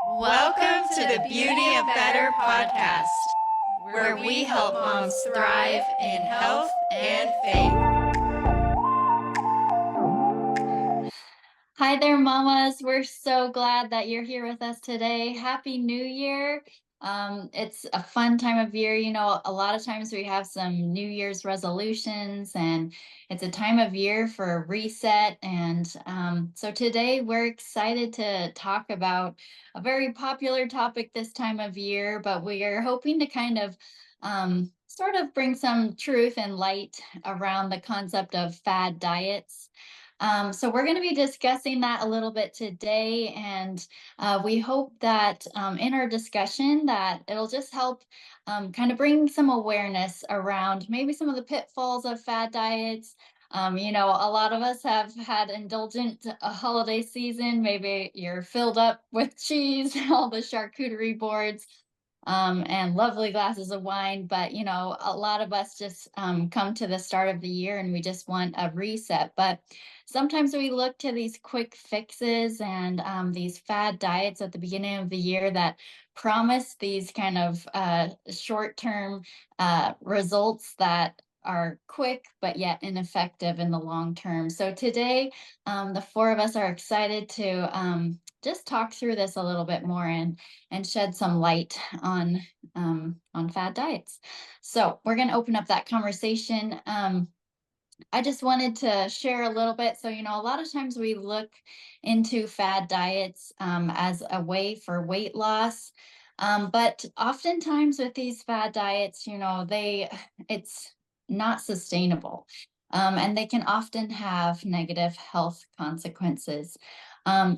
Welcome to the Beauty of Better podcast, where we help moms thrive in health and faith. Hi there, mamas. We're so glad that you're here with us today. Happy New Year. It's a fun time of year. You know, a lot of times we have some New Year's resolutions, and it's a time of year for a reset. And so today we're excited to talk about a very popular topic this time of year, but we are hoping to kind of sort of bring some truth and light around the concept of fad diets. So we're going to be discussing that a little bit today, and we hope that in our discussion that it'll just help kind of bring some awareness around maybe some of the pitfalls of fad diets. You know, a lot of us have had indulgent holiday season. Maybe you're filled up with cheese, all the charcuterie boards, and lovely glasses of wine. But, you know, a lot of us just come to the start of the year and we just want a reset. But sometimes we look to these quick fixes and these fad diets at the beginning of the year that promise these kind of short-term results that are quick but yet ineffective in the long term. So today, the four of us are excited to just talk through this a little bit more and shed some light on fad diets. So we're going to open up that conversation. I just wanted to share a little bit. So, you know, a lot of times we look into fad diets as a way for weight loss. But oftentimes with these fad diets, you know, it's not sustainable. And they can often have negative health consequences.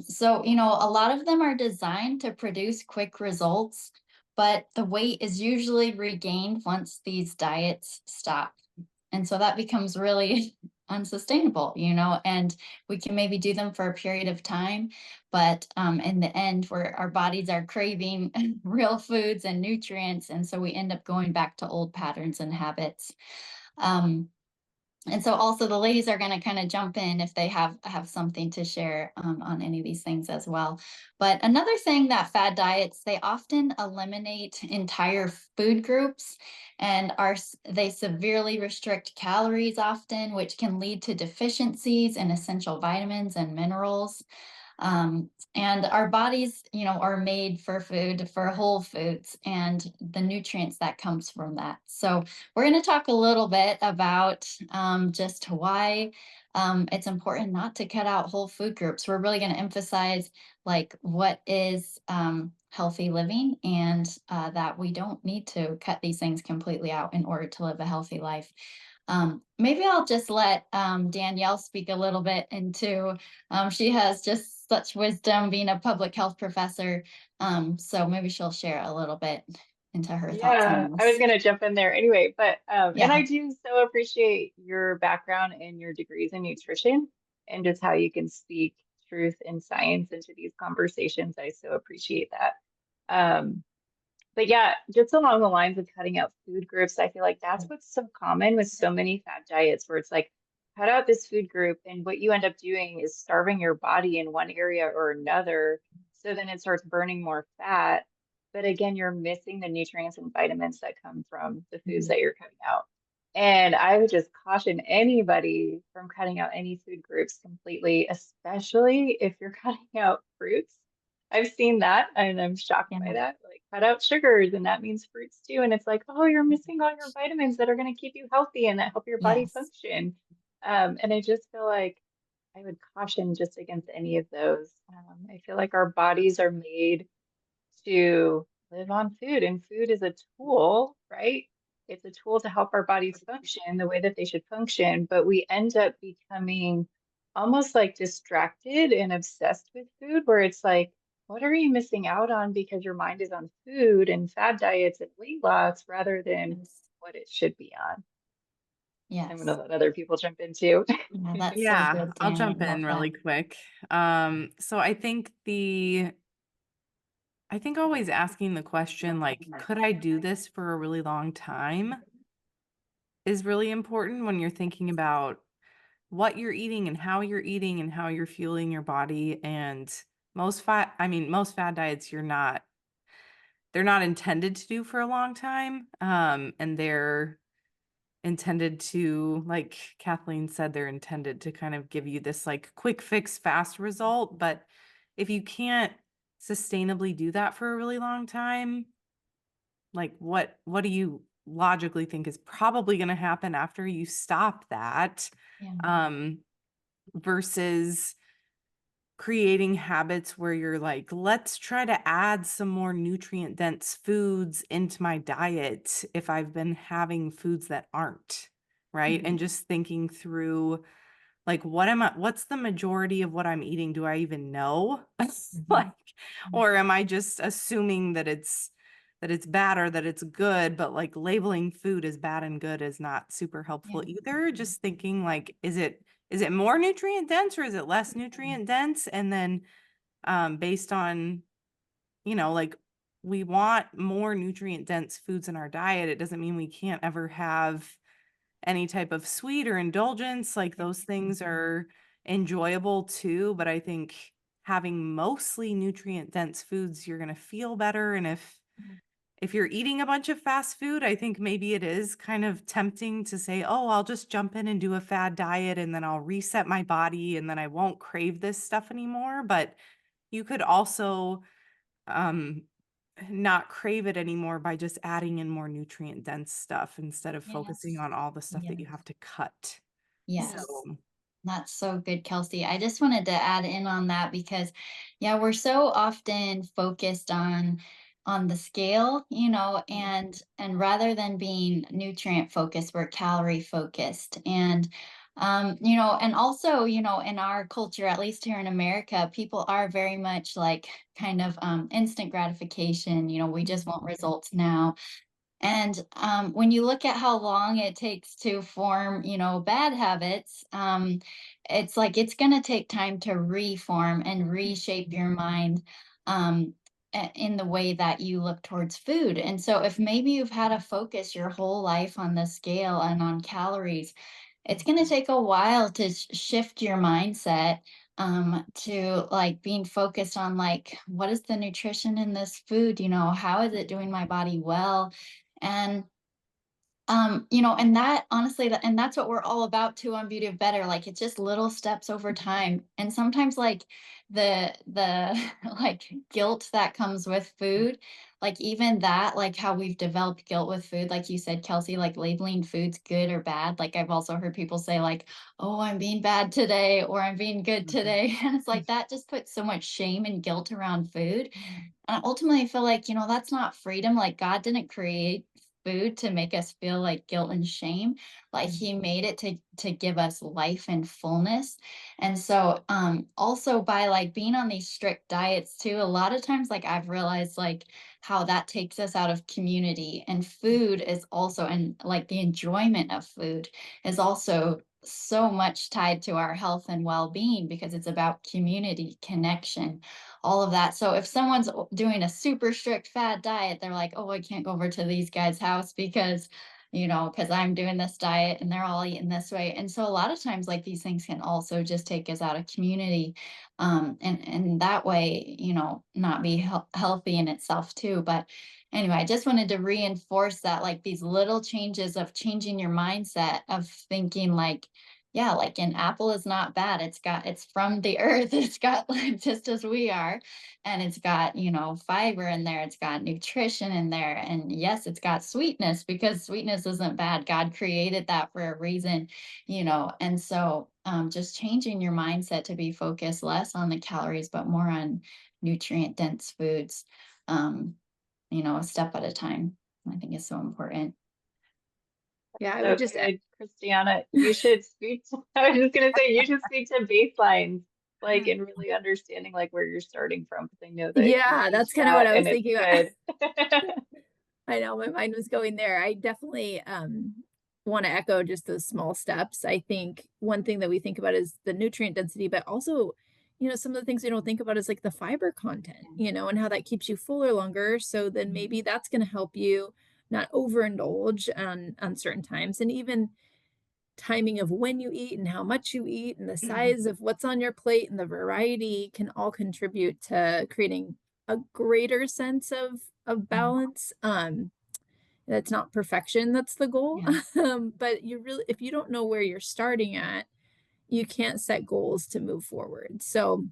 So, you know, a lot of them are designed to produce quick results, but the weight is usually regained once these diets stop. And so that becomes really unsustainable, you know, and we can maybe do them for a period of time, but in the end, where our bodies are craving real foods and nutrients. And so we end up going back to old patterns and habits. Um, and so also the ladies are going to kind of jump in if they have something to share on any of these things as well. But another thing that fad diets, they often eliminate entire food groups and they severely restrict calories often, which can lead to deficiencies in essential vitamins and minerals. And our bodies, you know, are made for food, for whole foods and the nutrients that comes from that. So we're going to talk a little bit about just why it's important not to cut out whole food groups. We're really going to emphasize like what is healthy living and that we don't need to cut these things completely out in order to live a healthy life. Maybe I'll just let Danielle speak a little bit into, she has just such wisdom being a public health professor. So maybe she'll share a little bit into her thoughts Yeah, on I was this. gonna jump in there anyway, but and Yeah. I do so appreciate your background and your degrees in nutrition and just how you can speak truth and science into these conversations. I so appreciate that. Um, but yeah, just along the lines of cutting out food groups, I feel like that's what's so common with so many fad diets, where it's like cut out this food group, and what you end up doing is starving your body in one area or another. So then it starts burning more fat. But again, you're missing the nutrients and vitamins that come from the foods that you're cutting out. And I would just caution anybody from cutting out any food groups completely, especially if you're cutting out fruits. I've seen that and I'm shocked Yeah. by that. Like, cut out sugars, and that means fruits too. And it's like, oh, you're missing all your vitamins that are going to keep you healthy and that help your body Yes. function. And I just feel like I would caution just against any of those. I feel like our bodies are made to live on food, and food is a tool, right? It's a tool to help our bodies function the way that they should function, but we end up becoming almost like distracted and obsessed with food, where it's like, what are you missing out on because your mind is on food and fad diets and weight loss rather than Yes. what it should be on? I'm going to Yes. let other people jump in too. Yeah, that's so Yeah, good, I'll Dan. I jump love in that. really quick. So I think always asking the question, like, could I do this for a really long time is really important when you're thinking about what you're eating and how you're fueling your body. And most fad diets they're not intended to do for a long time. And they're intended to, like Kathleen said, they're intended to kind of give you this like quick fix, fast result. But if you can't sustainably do that for a really long time, like what do you logically think is probably going to happen after you stop that? Yeah. Versus creating habits where you're like, let's try to add some more nutrient dense foods into my diet if I've been having foods that aren't, right? And just thinking through like, what's the majority of what I'm eating? Do I even know? Like, or am I just assuming that it's bad or that it's good, but like labeling food as bad and good is not super helpful either. Just thinking like, is it more nutrient dense or is it less nutrient dense? And then based on, like we want more nutrient dense foods in our diet. It doesn't mean we can't ever have any type of sweet or indulgence. Like those things are enjoyable too. But I think having mostly nutrient dense foods, you're going to feel better. And if you're eating a bunch of fast food, I think maybe it is kind of tempting to say, oh, I'll just jump in and do a fad diet and then I'll reset my body and then I won't crave this stuff anymore. But you could also not crave it anymore by just adding in more nutrient dense stuff instead of focusing on all the stuff that you have to cut. Yes. So, That's so good, Kelsey. I just wanted to add in on that because, yeah, we're so often focused on the scale, and rather than being nutrient focused, we're calorie focused. And and also, in our culture, at least here in America, people are very much like kind of instant gratification. We just want results now. And when you look at how long it takes to form, bad habits, it's like it's going to take time to reform and reshape your mind in the way that you look towards food. And so, if maybe you've had a focus your whole life on the scale and on calories, it's going to take a while to shift your mindset to like being focused on like what is the nutrition in this food, how is it doing my body well. And and that honestly, and that's what we're all about too on Beauty of Better. Like it's just little steps over time. And sometimes like the like guilt that comes with food, like even that, like how we've developed guilt with food, like you said, Kelsey, like labeling foods good or bad. Like I've also heard people say like, oh, I'm being bad today or I'm being good today. And it's like that just puts so much shame and guilt around food. And I ultimately feel like, that's not freedom. Like God didn't create food to make us feel like guilt and shame. Like he made it to give us life and fullness. And so also by like being on these strict diets too, a lot of times like I've realized like how that takes us out of community, and food is also, and like the enjoyment of food is also so much tied to our health and well-being because it's about community connection, all of that. So if someone's doing a super strict fad diet, they're like, oh, I can't go over to these guys' house because, because I'm doing this diet and they're all eating this way. And so a lot of times, like these things can also just take us out of community, and that way, not be healthy in itself too. But anyway, I just wanted to reinforce that, like these little changes of changing your mindset of thinking like, yeah, like an apple is not bad. It's from the earth. It's got like just as we are. And it's got, fiber in there. It's got nutrition in there. And yes, it's got sweetness because sweetness isn't bad. God created that for a reason, And so just changing your mindset to be focused less on the calories, but more on nutrient dense foods, a step at a time, I think is so important. Yeah, I So would just good, Christiana. You should speak to, I was just gonna say you should speak to baselines, like and really understanding like where you're starting from, because I know that you yeah, teach that's kind of what that I was and it's thinking about. good. I know my mind was going there. I definitely want to echo just those small steps. I think one thing that we think about is the nutrient density, but also, some of the things we don't think about is like the fiber content, and how that keeps you fuller longer. So then maybe that's going to help you not overindulge on certain times. And even timing of when you eat and how much you eat and the size of what's on your plate and the variety can all contribute to creating a greater sense of balance. That's not perfection, that's the goal. Yeah. But you really, if you don't know where you're starting at, you can't set goals to move forward. So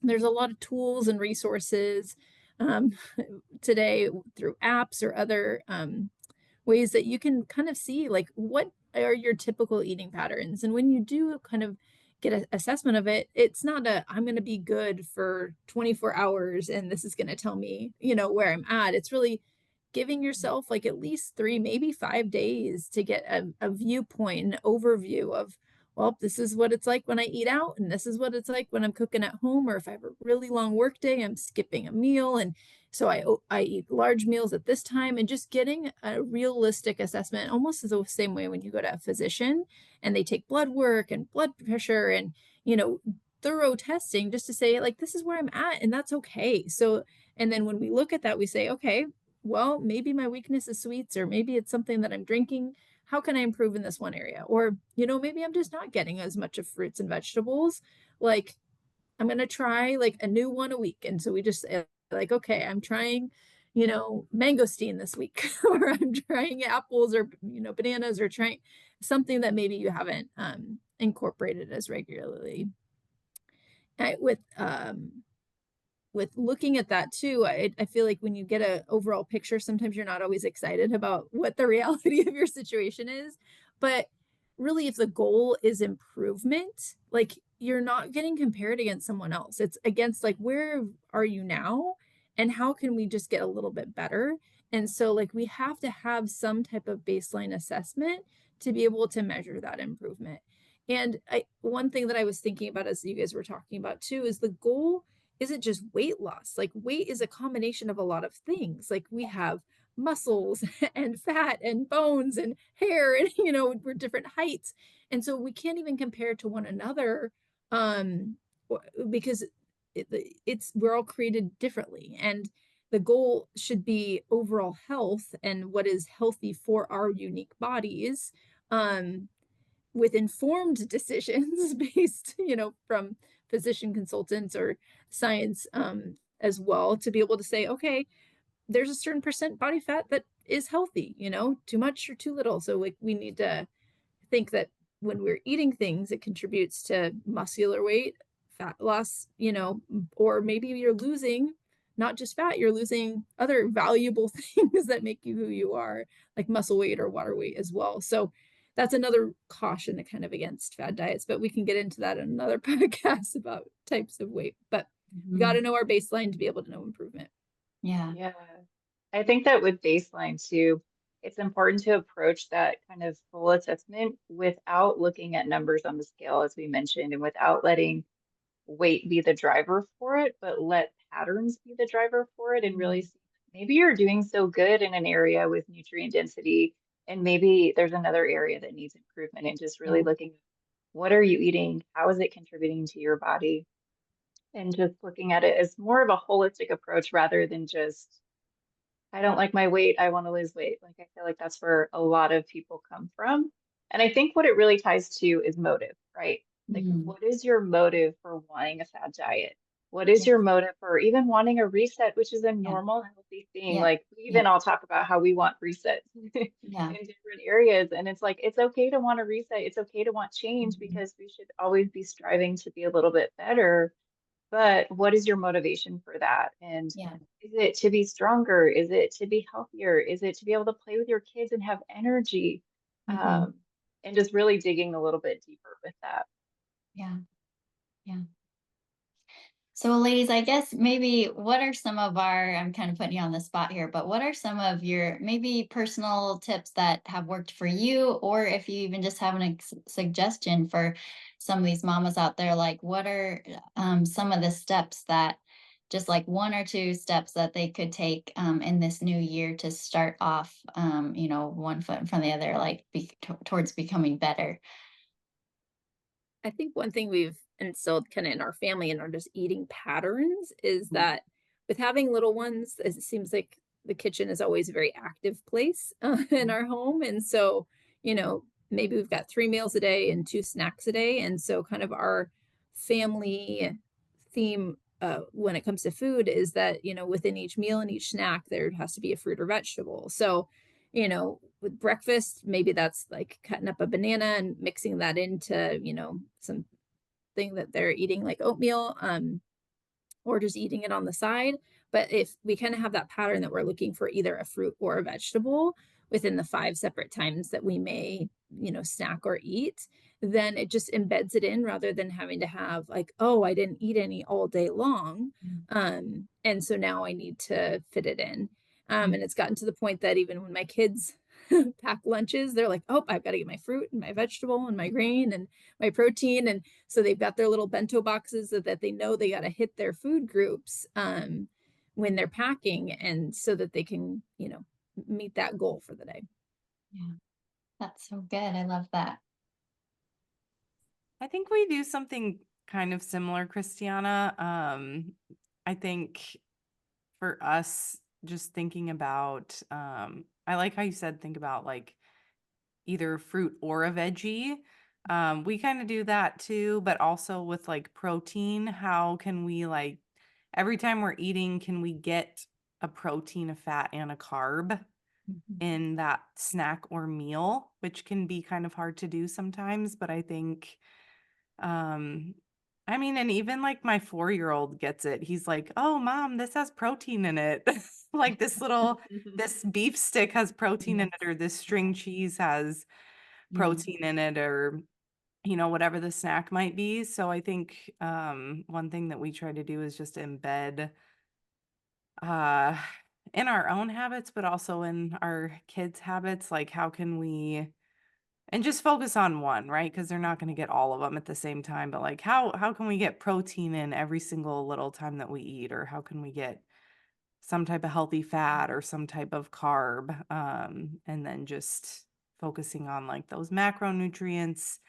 there's a lot of tools and resources um, today through apps or other ways that you can kind of see like what are your typical eating patterns. And when you do kind of get an assessment of it, it's not a I'm going to be good for 24 hours and this is going to tell me, you know, where I'm at. It's really giving yourself like at least 3, maybe 5 days to get a viewpoint, an overview of, well, this is what it's like when I eat out, and this is what it's like when I'm cooking at home, or if I have a really long work day, I'm skipping a meal. And so I eat large meals at this time, and just getting a realistic assessment, almost the same way when you go to a physician and they take blood work and blood pressure and, you know, thorough testing just to say like, this is where I'm at and that's okay. So, and then when we look at that, we say, okay, well, maybe my weakness is sweets, or maybe it's something that I'm drinking. How can I improve in this one area? Or, you know, maybe I'm just not getting as much of fruits and vegetables. Like, I'm going to try like a new one a week. And so we just say, like, okay, I'm trying, you know, mangosteen this week, or I'm trying apples or, you know, bananas, or trying something that maybe you haven't incorporated as regularly. With looking at that too, I feel like when you get an overall picture, sometimes you're not always excited about what the reality of your situation is. But really, if the goal is improvement, like you're not getting compared against someone else. It's against like, where are you now? And how can we just get a little bit better? And so like we have to have some type of baseline assessment to be able to measure that improvement. And one thing that I was thinking about as you guys were talking about too is the goal isn't just weight loss. Like weight is a combination of a lot of things. Like we have muscles and fat and bones and hair, and you know, we're different heights. And so we can't even compare to one another because it's we're all created differently. And the goal should be overall health and what is healthy for our unique bodies. With informed decisions based, you know, from physician consultants or science as well, to be able to say, okay, there's a certain percent body fat that is healthy, you know, too much or too little. So like we need to think that when we're eating things, it contributes to muscular weight, fat loss, you know, or maybe you're losing not just fat, you're losing other valuable things that make you who you are, like muscle weight or water weight as well. So that's another caution kind of against fad diets, but we can get into that in another podcast about types of weight. But we got to know our baseline to be able to know improvement. Yeah. Yeah. I think that with baseline too, it's important to approach that kind of full assessment without looking at numbers on the scale, as we mentioned, and without letting weight be the driver for it, but let patterns be the driver for it, and really see maybe you're doing so good in an area with nutrient density, and maybe there's another area that needs improvement, and just really looking, what are you eating? How is it contributing to your body? And just looking at it as more of a holistic approach rather than just, I don't like my weight, I want to lose weight. Like, I feel like that's where a lot of people come from. And I think what it really ties to is motive, right? Like, what is your motive for wanting a fad diet? What is your motive for even wanting a reset, which is a normal, healthy thing? Yeah. Like, we even all talk about how we want resets in different areas. And it's like, it's okay to want a reset. It's okay to want change, because we should always be striving to be a little bit better. But what is your motivation for that? And is it to be stronger? Is it to be healthier? Is it to be able to play with your kids and have energy? And just really digging a little bit deeper with that. Yeah. Yeah. So, ladies, I guess maybe what are some of I'm kind of putting you on the spot here, but what are some of your maybe personal tips that have worked for you? Or if you even just have a suggestion for some of these mamas out there, like what are some of the steps that just like 1 or 2 steps that they could take in this new year to start off, you know, one foot in front of the other, like towards becoming better? I think one thing we've instilled kind of in our family and our just eating patterns is that with having little ones, it seems like the kitchen is always a very active place in our home. And so, you know, maybe we've got 3 meals a day and 2 snacks a day. And so kind of our family theme when it comes to food is that, within each meal and each snack, there has to be a fruit or vegetable. So, with breakfast, maybe that's like cutting up a banana and mixing that into, something that they're eating like oatmeal, or just eating it on the side. But if we kind of have that pattern that we're looking for either a fruit or a vegetable within the 5 separate times that we may, snack or eat, then it just embeds it in rather than having to have like, oh, I didn't eat any all day long. And so now I need to fit it in. And it's gotten to the point that even when my kids pack lunches, they're like, oh, I've got to get my fruit and my vegetable and my grain and my protein. And so they've got their little bento boxes that they know they got to hit their food groups when they're packing, and so that they can, meet that goal for the day. Yeah, that's so good. I love that. I think we do something kind of similar, Christiana. I think for us, just thinking about, I like how you said, think about like either fruit or a veggie. We kind of do that too, but also with like protein, how can we like every time we're eating, can we get a protein, a fat, and a carb in that snack or meal, which can be kind of hard to do sometimes, but I think I mean, and even like my 4-year-old gets it. He's like, "Oh, mom, this has protein in it." Like this beef stick has protein in it, or this string cheese has protein in it, or whatever the snack might be. So I think one thing that we try to do is just embed uh in our own habits, but also in our kids' habits, like how can we and just focus on one, right? Because they're not going to get all of them at the same time. But like, how can we get protein in every single little time that we eat, or how can we get some type of healthy fat or some type of carb, and then just focusing on like those macronutrients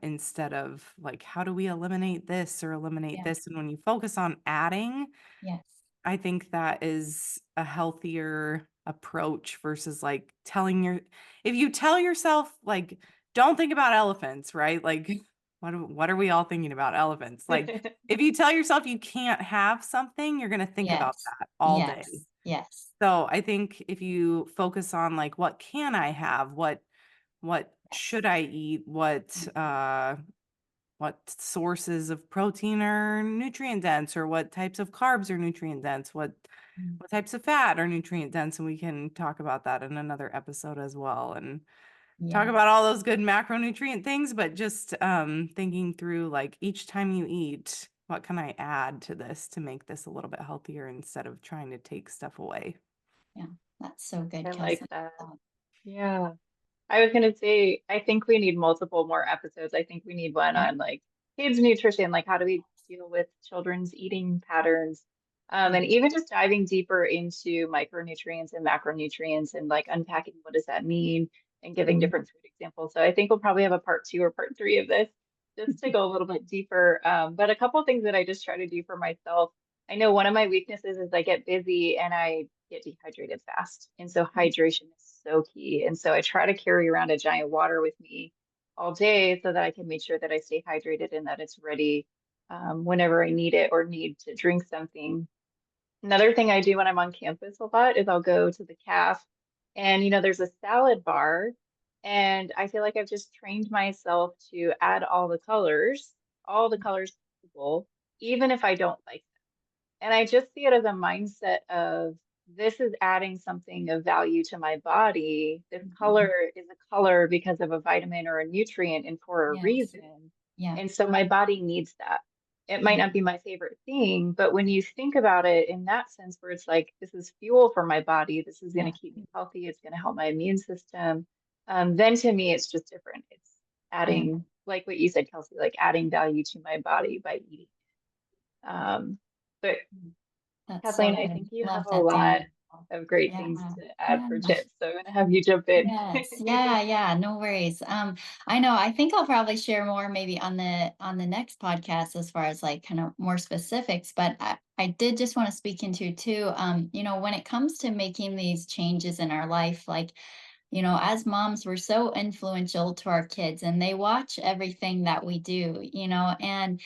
instead of like how do we eliminate this or eliminate Yeah. this. And when you focus on adding, Yes. I think that is a healthier approach versus like if you tell yourself like don't think about elephants, right? Like what are we all thinking about elephants? Like if you tell yourself you can't have something, you're going to think about Yes. that all Yes. day. Yes. So I think if you focus on like what can I have? What should I eat? What sources of protein are nutrient dense, or what types of carbs are nutrient dense, what types of fat are nutrient dense, and we can talk about that in another episode as well, and talk Yeah. about all those good macronutrient things, but just thinking through like each time you eat, what can I add to this to make this a little bit healthier instead of trying to take stuff away. Yeah. That's so good, I Kelsey. like that. Yeah. I was gonna say, I think we need multiple more episodes. I think we need one on like kids nutrition, like how do we deal with children's eating patterns, and even just diving deeper into micronutrients and macronutrients and like unpacking what does that mean and giving different food examples. So I think we'll probably have a part 2 or part 3 of this just to go a little bit deeper. But a couple of things that I just try to do for myself. I know one of my weaknesses is I get busy and I get dehydrated fast. And so hydration is so key. And so I try to carry around a giant water with me all day so that I can make sure that I stay hydrated and that it's ready whenever I need it or need to drink something. Another thing I do when I'm on campus a lot is I'll go to the caf and, there's a salad bar. And I feel like I've just trained myself to add all the colors possible, even if I don't like them. And I just see it as a mindset of this is adding something of value to my body. This color is a color because of a vitamin or a nutrient and for a Yes. reason. Yeah. And so my body needs that. It might not be my favorite thing, but when you think about it in that sense, where it's like, this is fuel for my body, this is going to keep me healthy, it's going to help my immune system, then to me, it's just different. It's adding, like what you said, Kelsey, like adding value to my body by eating. But That's Kathleen, so I good. think you Love have a that, lot Danielle. of great Yeah. things to add for Yeah. tips, so I'm going to have you jump in. Yes. Yeah. No worries. I know, I think I'll probably share more maybe on the next podcast as far as like kind of more specifics, but I did just want to speak into too, when it comes to making these changes in our life, like, as moms, we're so influential to our kids and they watch everything that we do, and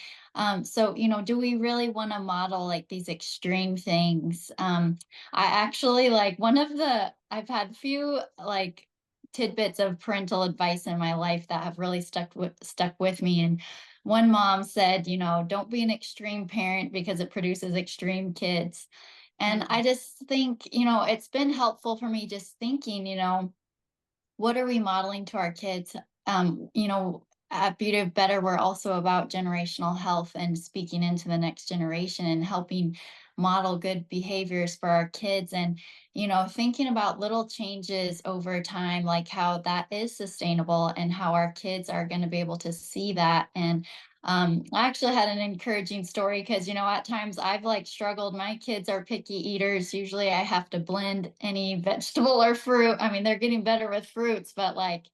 so, do we really want to model like these extreme things? I actually like I've had few like tidbits of parental advice in my life that have really stuck with me. And one mom said, don't be an extreme parent because it produces extreme kids. And I just think, it's been helpful for me just thinking, what are we modeling to our kids? At Beauty of Better, we're also about generational health and speaking into the next generation and helping model good behaviors for our kids. And, thinking about little changes over time, like how that is sustainable and how our kids are going to be able to see that. And I actually had an encouraging story because, at times I've like struggled. My kids are picky eaters. Usually I have to blend any vegetable or fruit. I mean, they're getting better with fruits, but like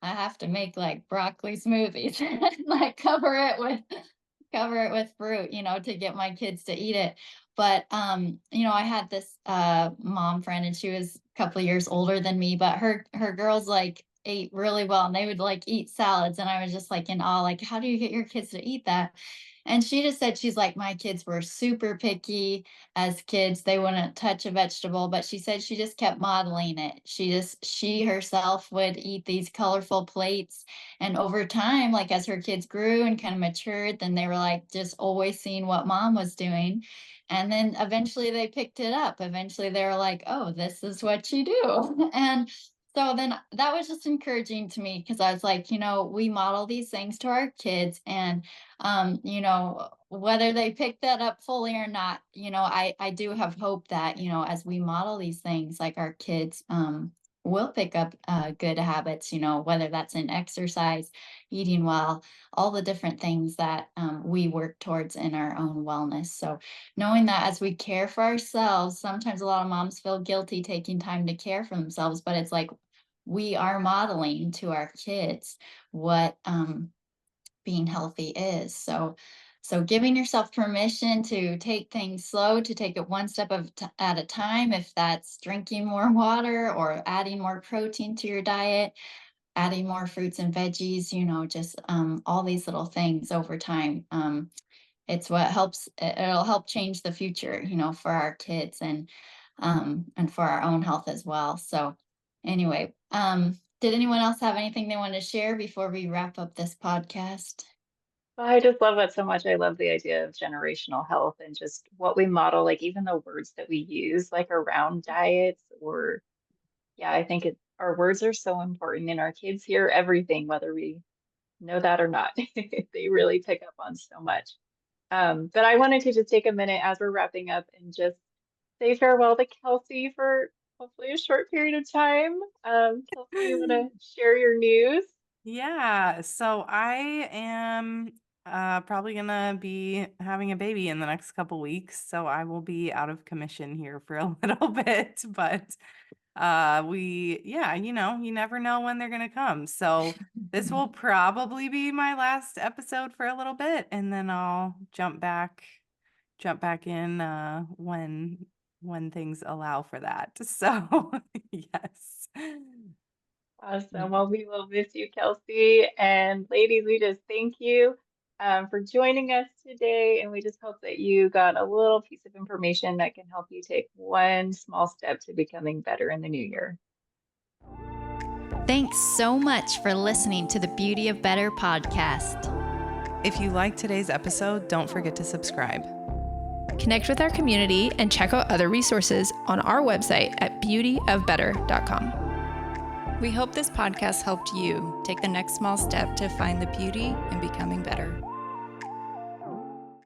I have to make like broccoli smoothies and like cover it with fruit, to get my kids to eat it. But I had this mom friend and she was a couple of years older than me, but her girls like ate really well and they would like eat salads. And I was just like in awe, like, how do you get your kids to eat that? And she just said, she's like, my kids were super picky as kids. They wouldn't touch a vegetable, but she said she just kept modeling it. She herself would eat these colorful plates. And over time, like as her kids grew and kind of matured, then they were like just always seeing what mom was doing. And then eventually they picked it up. Eventually they were like, oh, this is what you do. And so then that was just encouraging to me because I was like, we model these things to our kids and, whether they pick that up fully or not, I do have hope that, as we model these things, like our kids, will pick up good habits, whether that's in exercise, eating well, all the different things that we work towards in our own wellness. So knowing that as we care for ourselves, sometimes a lot of moms feel guilty taking time to care for themselves, but it's like we are modeling to our kids what being healthy is. So giving yourself permission to take things slow, to take it one step at a time, if that's drinking more water or adding more protein to your diet, adding more fruits and veggies, just all these little things over time. It's what helps, it'll help change the future, for our kids and for our own health as well. So anyway, did anyone else have anything they want to share before we wrap up this podcast? I just love that so much. I love the idea of generational health and just what we model, like even the words that we use, like around diets or, yeah, I think our words are so important and our kids hear everything, whether we know that or not. They really pick up on so much. But I wanted to just take a minute as we're wrapping up and just say farewell to Kelsey for hopefully a short period of time. Kelsey, you want to share your news? Yeah, so I am probably gonna be having a baby in the next couple weeks, so I will be out of commission here for a little bit, but you never know when they're gonna come. So this will probably be my last episode for a little bit, and then I'll jump back in when things allow for that. So yes. Awesome. Well, we will miss you, Kelsey. And ladies, we just thank you for joining us today. And we just hope that you got a little piece of information that can help you take one small step to becoming better in the new year. Thanks so much for listening to the Beauty of Better podcast. If you liked today's episode, don't forget to subscribe. Connect with our community and check out other resources on our website at beautyofbetter.com. We hope this podcast helped you take the next small step to find the beauty in becoming better.